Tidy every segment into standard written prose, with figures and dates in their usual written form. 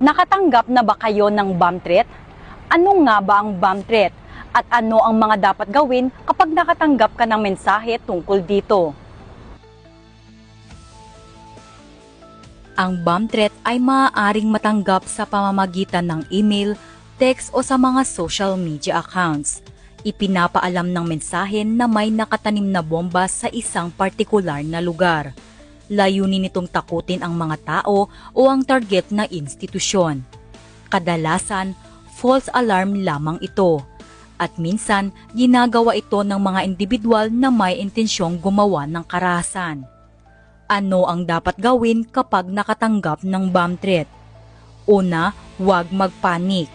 Nakatanggap na ba kayo ng bomb threat? Ano nga ba ang bomb threat? At ano ang mga dapat gawin kapag nakatanggap ka ng mensahe tungkol dito? Ang bomb threat ay maaaring matanggap sa pamamagitan ng email, text o sa mga social media accounts. Ipinapaalam ng mensahe na may nakatanim na bomba sa isang partikular na lugar. Layunin nitong takutin ang mga tao o ang target na institusyon. Kadalasan, false alarm lamang ito. At minsan, ginagawa ito ng mga individual na may intensyong gumawa ng karahasan. Ano ang dapat gawin kapag nakatanggap ng bomb threat? Una, huwag magpanik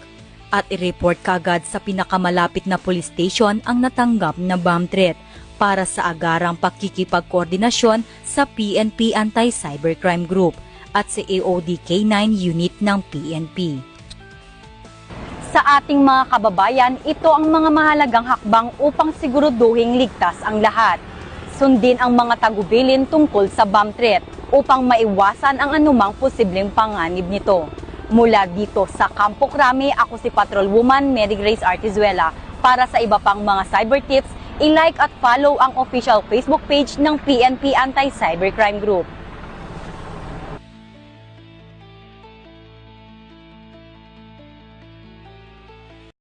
at i-report kaagad sa pinakamalapit na police station ang natanggap na bomb threat para sa agarang pakikipagkoordinasyon sa PNP Anti-Cybercrime Group at sa AOD K9 unit ng PNP. Sa ating mga kababayan, ito ang mga mahalagang hakbang upang siguraduhing ligtas ang lahat. Sundin ang mga tagubilin tungkol sa bomb threat upang maiwasan ang anumang posibleng panganib nito. Mula dito sa Campo Crame, ako si Patrolwoman Mary Grace Artizuela. Para sa iba pang mga cyber tips, i-like at follow ang official Facebook page ng PNP Anti-Cybercrime Group.